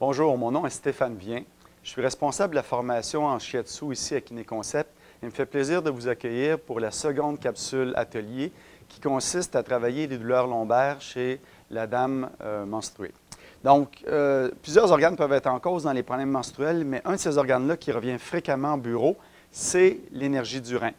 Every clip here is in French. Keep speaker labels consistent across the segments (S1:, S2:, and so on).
S1: Bonjour, mon nom est Stéphane Vien. Je suis responsable de la formation en Shiatsu ici à KinéConcept. Il me fait plaisir de vous accueillir pour la seconde capsule atelier qui consiste à travailler les douleurs lombaires chez la dame menstruée. Donc, plusieurs organes peuvent être en cause dans les problèmes menstruels, mais un de ces organes-là qui revient fréquemment au bureau, c'est l'énergie du rein.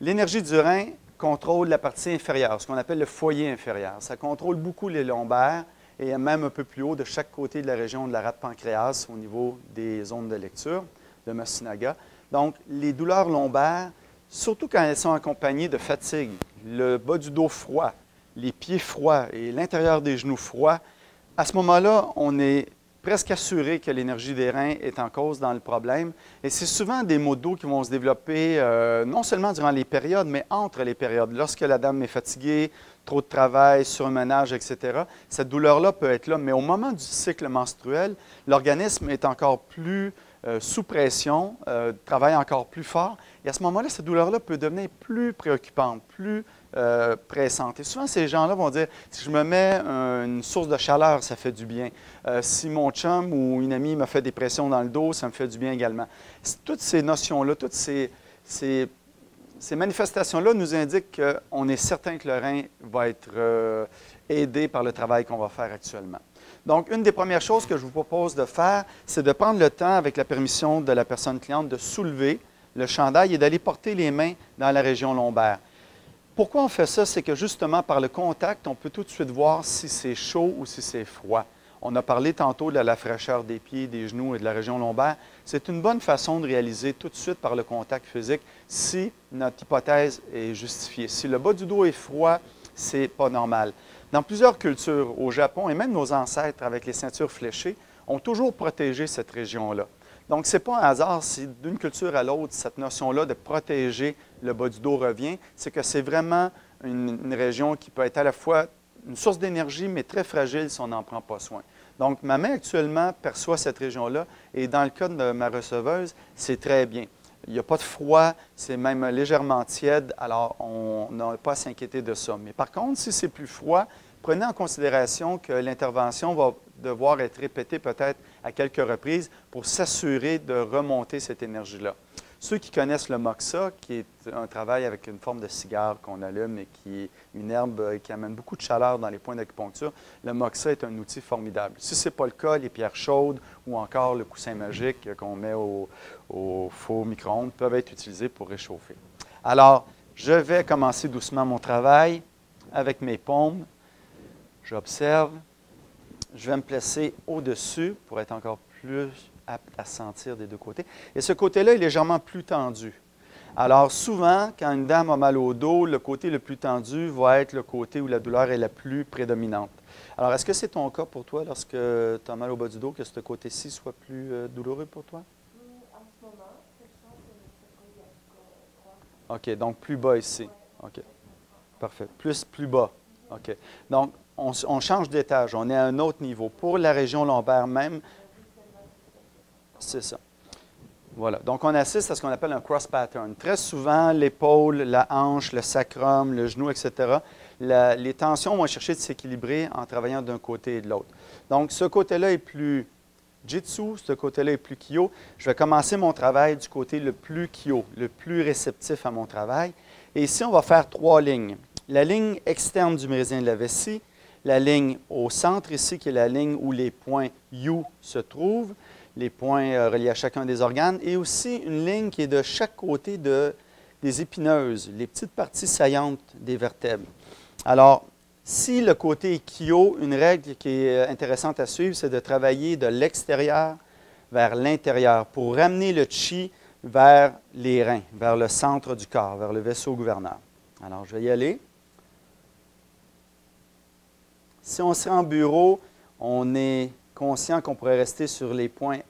S1: L'énergie du rein contrôle la partie inférieure, ce qu'on appelle le foyer inférieur. Ça contrôle beaucoup les lombaires et même un peu plus haut de chaque côté de la région de la rate pancréas au niveau des zones de lecture de Masunaga. Donc, les douleurs lombaires, surtout quand elles sont accompagnées de fatigue, le bas du dos froid, les pieds froids et l'intérieur des genoux froids, à ce moment-là, on est presque assuré que l'énergie des reins est en cause dans le problème. Et c'est souvent des maux de dos qui vont se développer non seulement durant les périodes, mais entre les périodes. Lorsque la dame est fatiguée, trop de travail, surmenage, etc., cette douleur-là peut être là. Mais au moment du cycle menstruel, l'organisme est encore plus sous pression, travaille encore plus fort. Et à ce moment-là, cette douleur-là peut devenir plus préoccupante, plus pressante. Et souvent, ces gens-là vont dire, si je me mets une source de chaleur, ça fait du bien. Si mon chum ou une amie me fait des pressions dans le dos, ça me fait du bien également. Toutes ces notions-là, toutes ces manifestations-là nous indiquent qu'on est certain que le rein va être aidé par le travail qu'on va faire actuellement. Donc, une des premières choses que je vous propose de faire, c'est de prendre le temps, avec la permission de la personne cliente, de soulever le chandail et d'aller porter les mains dans la région lombaire. Pourquoi on fait ça? C'est que justement, par le contact, on peut tout de suite voir si c'est chaud ou si c'est froid. On a parlé tantôt de la fraîcheur des pieds, des genoux et de la région lombaire. C'est une bonne façon de réaliser tout de suite par le contact physique si notre hypothèse est justifiée. Si le bas du dos est froid, ce n'est pas normal. Dans plusieurs cultures, au Japon et même nos ancêtres avec les ceintures fléchées, ont toujours protégé cette région-là. Donc, ce n'est pas un hasard si d'une culture à l'autre, cette notion-là de protéger le bas du dos revient. C'est que c'est vraiment une région qui peut être à la fois une source d'énergie, mais très fragile si on n'en prend pas soin. Donc, ma main actuellement perçoit cette région-là et dans le cas de ma receveuse, c'est très bien. Il n'y a pas de froid, c'est même légèrement tiède, alors on n'a pas à s'inquiéter de ça. Mais par contre, si c'est plus froid, prenez en considération que l'intervention va devoir être répétée peut-être à quelques reprises pour s'assurer de remonter cette énergie-là. Ceux qui connaissent le moxa, qui est un travail avec une forme de cigare qu'on allume et qui est une herbe qui amène beaucoup de chaleur dans les points d'acupuncture, le moxa est un outil formidable. Si ce n'est pas le cas, les pierres chaudes ou encore le coussin magique qu'on met au faux micro-ondes peuvent être utilisés pour réchauffer. Alors, je vais commencer doucement mon travail avec mes paumes. J'observe. Je vais me placer au-dessus pour être encore plus apte à sentir des deux côtés. Et ce côté-là est légèrement plus tendu. Alors, souvent, quand une dame a mal au dos, le côté le plus tendu va être le côté où la douleur est la plus prédominante. Alors, est-ce que c'est ton cas pour toi lorsque tu as mal au bas du dos, que ce côté-ci soit plus douloureux pour toi?
S2: En ce moment, je sens que c'est droit.
S1: OK, donc plus bas ici. OK, parfait. Plus bas. OK. Donc, on change d'étage, on est à un autre niveau. Pour la région lombaire même, c'est ça. Voilà. Donc, on assiste à ce qu'on appelle un cross pattern. Très souvent, l'épaule, la hanche, le sacrum, le genou, etc., les tensions vont chercher de s'équilibrer en travaillant d'un côté et de l'autre. Donc, ce côté-là est plus jitsu, ce côté-là est plus kyo. Je vais commencer mon travail du côté le plus kyo, le plus réceptif à mon travail. Et ici, on va faire 3 lignes. La ligne externe du méridien de la vessie, la ligne au centre ici, qui est la ligne où les points U se trouvent, les points reliés à chacun des organes, et aussi une ligne qui est de chaque côté des épineuses, les petites parties saillantes des vertèbres. Alors, si le côté est kyo, une règle qui est intéressante à suivre, c'est de travailler de l'extérieur vers l'intérieur pour ramener le chi vers les reins, vers le centre du corps, vers le vaisseau gouverneur. Alors, je vais y aller. Si on serait en bureau, on est conscient qu'on pourrait rester sur les points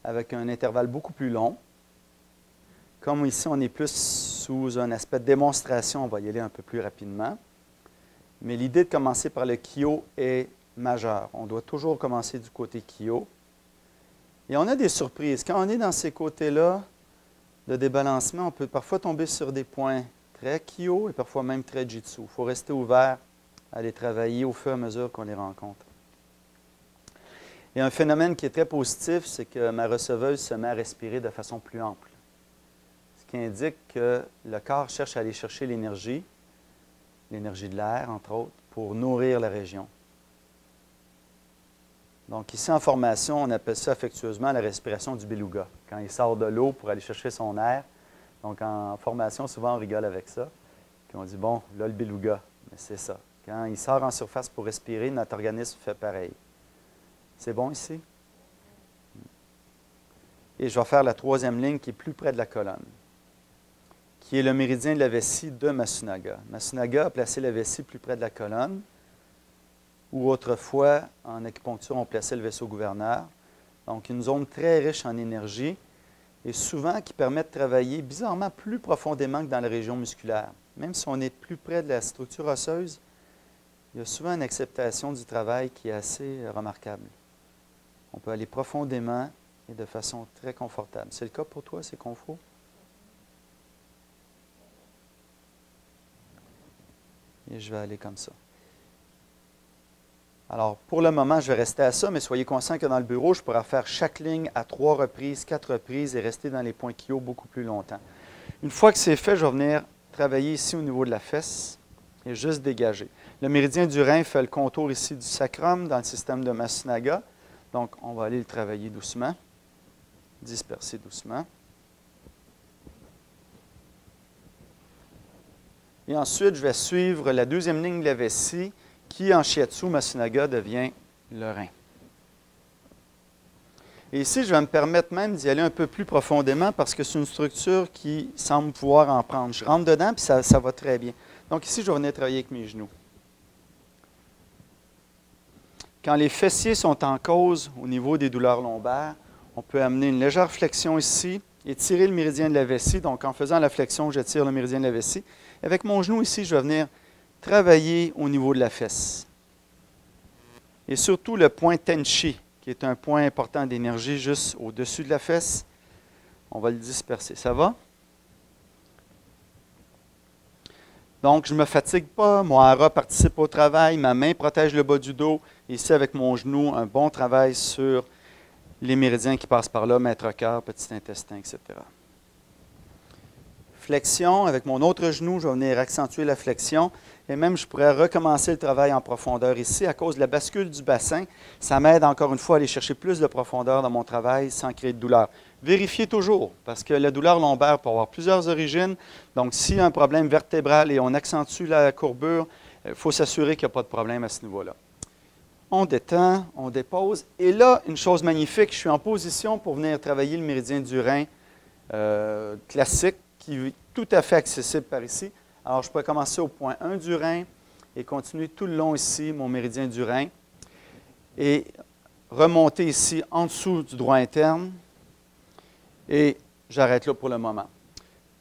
S1: avec un intervalle beaucoup plus long. Comme ici, on est plus sous un aspect de démonstration, on va y aller un peu plus rapidement. Mais l'idée de commencer par le kyo est majeure. On doit toujours commencer du côté kyo. Et on a des surprises. Quand on est dans ces côtés-là de débalancement, on peut parfois tomber sur des points très kyo et parfois même très jitsu. Il faut rester ouvert à les travailler au fur et à mesure qu'on les rencontre. Et un phénomène qui est très positif, c'est que ma receveuse se met à respirer de façon plus ample. Ce qui indique que le corps cherche à aller chercher l'énergie de l'air, entre autres, pour nourrir la région. Donc ici, en formation, on appelle ça affectueusement la respiration du beluga, quand il sort de l'eau pour aller chercher son air. Donc en formation, souvent, on rigole avec ça. Puis on dit, bon, là, le beluga, mais c'est ça. Quand il sort en surface pour respirer, notre organisme fait pareil. C'est bon ici? Et je vais faire la troisième ligne qui est plus près de la colonne, qui est le méridien de la vessie de Masunaga. Masunaga a placé la vessie plus près de la colonne, où autrefois, en acupuncture, on plaçait le vaisseau gouverneur. Donc, une zone très riche en énergie et souvent qui permet de travailler bizarrement plus profondément que dans la région musculaire. Même si on est plus près de la structure osseuse, il y a souvent une acceptation du travail qui est assez remarquable. On peut aller profondément et de façon très confortable. C'est le cas pour toi, c'est confort? Et je vais aller comme ça. Alors, pour le moment, je vais rester à ça, mais soyez conscients que dans le bureau, je pourrais faire chaque ligne à 3 reprises, 4 reprises et rester dans les points Kyo beaucoup plus longtemps. Une fois que c'est fait, je vais venir travailler ici au niveau de la fesse et juste dégager. Le méridien du rein fait le contour ici du sacrum dans le système de Masunaga. Donc, on va aller le travailler doucement, disperser doucement. Et ensuite, je vais suivre la deuxième ligne de la vessie qui, en Shiatsu Masunaga, devient le rein. Et ici, je vais me permettre même d'y aller un peu plus profondément parce que c'est une structure qui semble pouvoir en prendre. Je rentre dedans, puis ça va très bien. Donc ici, je vais venir travailler avec mes genoux. Quand les fessiers sont en cause au niveau des douleurs lombaires, on peut amener une légère flexion ici et tirer le méridien de la vessie. Donc, en faisant la flexion, je tire le méridien de la vessie. Avec mon genou ici, je vais venir travailler au niveau de la fesse. Et surtout le point Tenshi, qui est un point important d'énergie juste au-dessus de la fesse. On va le disperser. Ça va? Donc, je ne me fatigue pas. Mon hara participe au travail. Ma main protège le bas du dos. Ici, avec mon genou, un bon travail sur les méridiens qui passent par là, maître-cœur, petit intestin, etc. Flexion. Avec mon autre genou, je vais venir accentuer la flexion. Et même, je pourrais recommencer le travail en profondeur ici. À cause de la bascule du bassin, ça m'aide encore une fois à aller chercher plus de profondeur dans mon travail sans créer de douleur. Vérifiez toujours, parce que la douleur lombaire peut avoir plusieurs origines. Donc, s'il y a un problème vertébral et on accentue la courbure, il faut s'assurer qu'il n'y a pas de problème à ce niveau-là. On détend, on dépose. Et là, une chose magnifique, je suis en position pour venir travailler le méridien du rein classique, qui est tout à fait accessible par ici. Alors, je pourrais commencer au point 1 du rein et continuer tout le long ici, mon méridien du rein, et remonter ici en dessous du droit interne. Et j'arrête là pour le moment.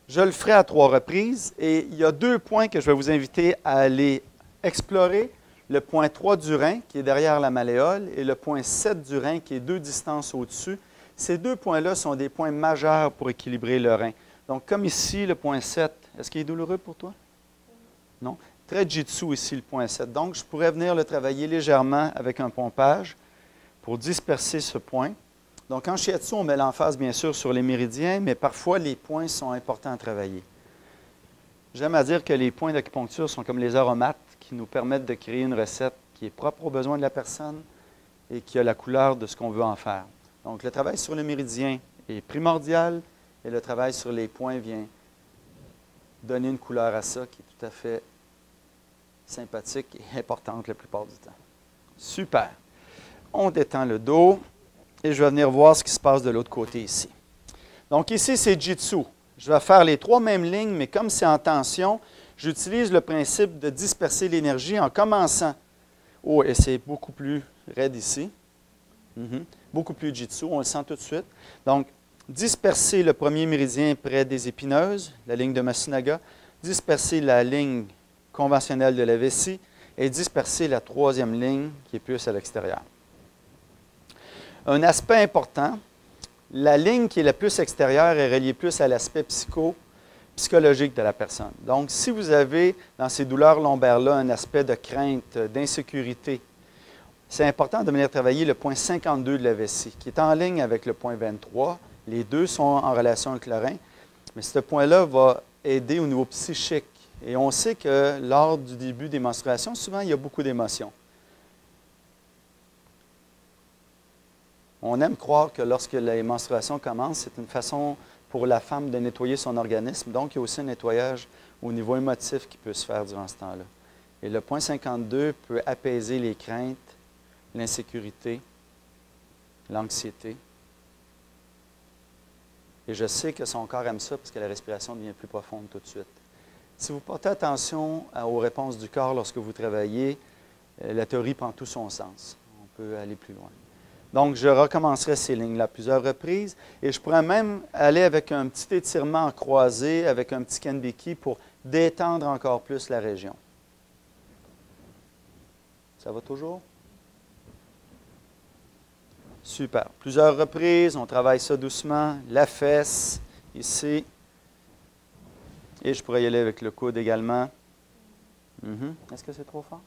S1: Je le ferai à 3 reprises et il y a 2 points que je vais vous inviter à aller explorer. Le point 3 du rein, qui est derrière la malléole, et le point 7 du rein, qui est 2 distances au-dessus. Ces 2 points-là sont des points majeurs pour équilibrer le rein. Donc, comme ici, le point 7, est-ce qu'il est douloureux pour toi? Non? Très jitsu ici, le point 7. Donc, je pourrais venir le travailler légèrement avec un pompage pour disperser ce point. Donc, en shiatsu, on met l'emphase, bien sûr, sur les méridiens, mais parfois, les points sont importants à travailler. J'aime à dire que les points d'acupuncture sont comme les aromates qui nous permettent de créer une recette qui est propre aux besoins de la personne et qui a la couleur de ce qu'on veut en faire. Donc, le travail sur le méridien est primordial et le travail sur les points vient donner une couleur à ça qui est tout à fait sympathique et importante la plupart du temps. Super. On détend le dos et je vais venir voir ce qui se passe de l'autre côté ici. Donc ici, c'est Jitsu. Je vais faire les 3 mêmes lignes, mais comme c'est en tension, j'utilise le principe de disperser l'énergie en commençant. Oh, et c'est beaucoup plus raide ici. Beaucoup plus Jitsu, on le sent tout de suite. Donc, disperser le premier méridien près des épineuses, la ligne de Masunaga, disperser la ligne conventionnelle de la vessie et disperser la 3e ligne qui est plus à l'extérieur. Un aspect important, la ligne qui est la plus extérieure est reliée plus à l'aspect psychologique de la personne. Donc, si vous avez dans ces douleurs lombaires-là un aspect de crainte, d'insécurité, c'est important de venir travailler le point 52 de la vessie, qui est en ligne avec le point 23. Les deux sont en relation avec le rein, mais ce point-là va aider au niveau psychique. Et on sait que lors du début des menstruations, souvent, il y a beaucoup d'émotions. On aime croire que lorsque les menstruations commencent, c'est une façon pour la femme de nettoyer son organisme. Donc, il y a aussi un nettoyage au niveau émotif qui peut se faire durant ce temps-là. Et le point 52 peut apaiser les craintes, l'insécurité, l'anxiété. Et je sais que son corps aime ça parce que la respiration devient plus profonde tout de suite. Si vous portez attention aux réponses du corps lorsque vous travaillez, la théorie prend tout son sens. On peut aller plus loin. Donc, je recommencerai ces lignes-là à plusieurs reprises et je pourrais même aller avec un petit étirement en croisé, avec un petit Kenbiki pour détendre encore plus la région. Ça va toujours? Super. Plusieurs reprises, on travaille ça doucement. La fesse, ici. Et je pourrais y aller avec le coude également. Est-ce que c'est trop fort?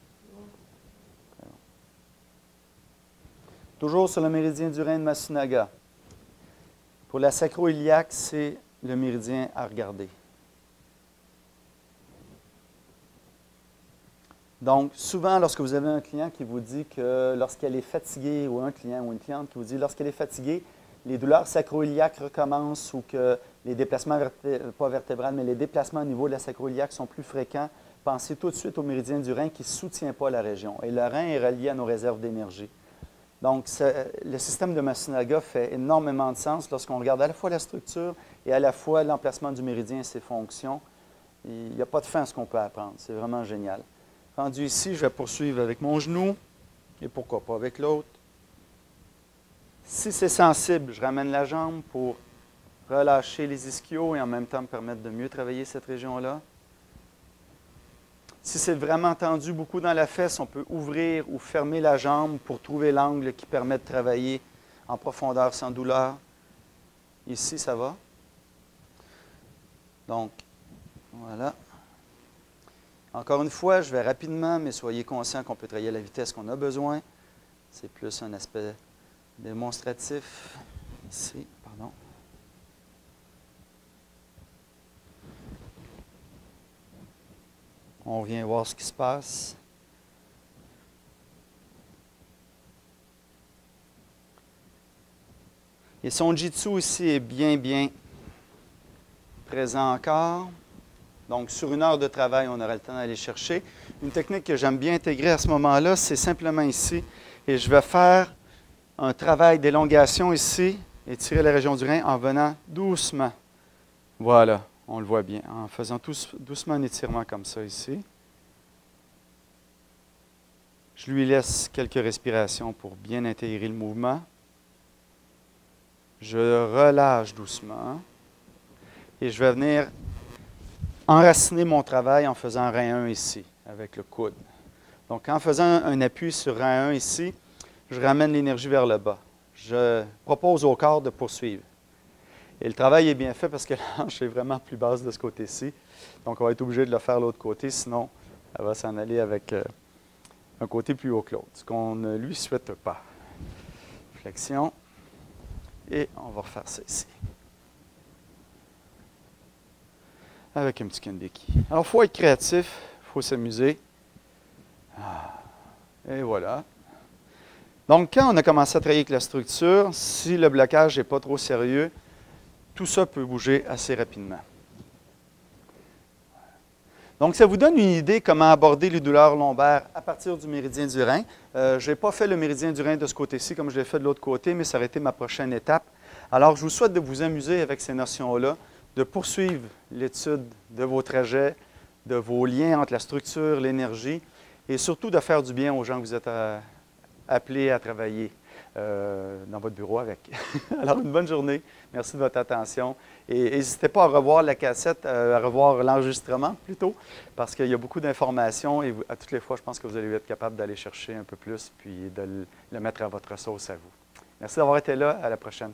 S1: Toujours sur le méridien du rein de Masunaga. Pour la sacro-iliaque, c'est le méridien à regarder. Donc, souvent, lorsque vous avez un client qui vous dit que lorsqu'elle est fatiguée, ou un client ou une cliente qui vous dit lorsqu'elle est fatiguée, les douleurs sacro-iliaques recommencent ou que les déplacements, pas vertébrales, mais les déplacements au niveau de la sacro-iliaque sont plus fréquents, pensez tout de suite au méridien du rein qui ne soutient pas la région. Et le rein est relié à nos réserves d'énergie. Donc, le système de Masunaga fait énormément de sens lorsqu'on regarde à la fois la structure et à la fois l'emplacement du méridien et ses fonctions. Il n'y a pas de fin à ce qu'on peut apprendre. C'est vraiment génial. Rendu ici, je vais poursuivre avec mon genou et pourquoi pas avec l'autre. Si c'est sensible, je ramène la jambe pour relâcher les ischios et en même temps me permettre de mieux travailler cette région-là. Si c'est vraiment tendu beaucoup dans la fesse, on peut ouvrir ou fermer la jambe pour trouver l'angle qui permet de travailler en profondeur sans douleur. Ici, ça va. Donc, voilà. Encore une fois, je vais rapidement, mais soyez conscients qu'on peut travailler à la vitesse qu'on a besoin. C'est plus un aspect démonstratif. Ici, pardon. On vient voir ce qui se passe. Et son jitsu ici est bien présent encore. Donc, sur une heure de travail, on aura le temps d'aller chercher. Une technique que j'aime bien intégrer à ce moment-là, c'est simplement ici. Et je vais faire un travail d'élongation ici, étirer la région du rein en venant doucement. Voilà, on le voit bien, en faisant doucement un étirement comme ça ici. Je lui laisse quelques respirations pour bien intégrer le mouvement. Je relâche doucement. Et je vais venir enraciner mon travail en faisant rein 1 ici, avec le coude. Donc, en faisant un appui sur rein 1 ici, je ramène l'énergie vers le bas. Je propose au corps de poursuivre. Et le travail est bien fait parce que la hanche est vraiment plus basse de ce côté-ci. Donc, on va être obligé de le faire de l'autre côté, sinon, elle va s'en aller avec un côté plus haut que l'autre, ce qu'on ne lui souhaite pas. Flexion. Et on va refaire ça ici. Avec un petit Kenbiki. Alors, il faut être créatif, il faut s'amuser. Et voilà. Donc, quand on a commencé à travailler avec la structure, si le blocage n'est pas trop sérieux, tout ça peut bouger assez rapidement. Donc, ça vous donne une idée comment aborder les douleurs lombaires à partir du méridien du rein. Je n'ai pas fait le méridien du rein de ce côté-ci comme je l'ai fait de l'autre côté, mais ça aurait été ma prochaine étape. Alors, je vous souhaite de vous amuser avec ces notions-là, de poursuivre l'étude de vos trajets, de vos liens entre la structure, l'énergie, et surtout de faire du bien aux gens que vous êtes appelés à travailler dans votre bureau avec. Alors, une bonne journée. Merci de votre attention. Et n'hésitez pas à revoir la cassette, à revoir l'enregistrement plutôt, parce qu'il y a beaucoup d'informations et à toutes les fois, je pense que vous allez être capable d'aller chercher un peu plus puis de le mettre à votre sauce à vous. Merci d'avoir été là. À la prochaine.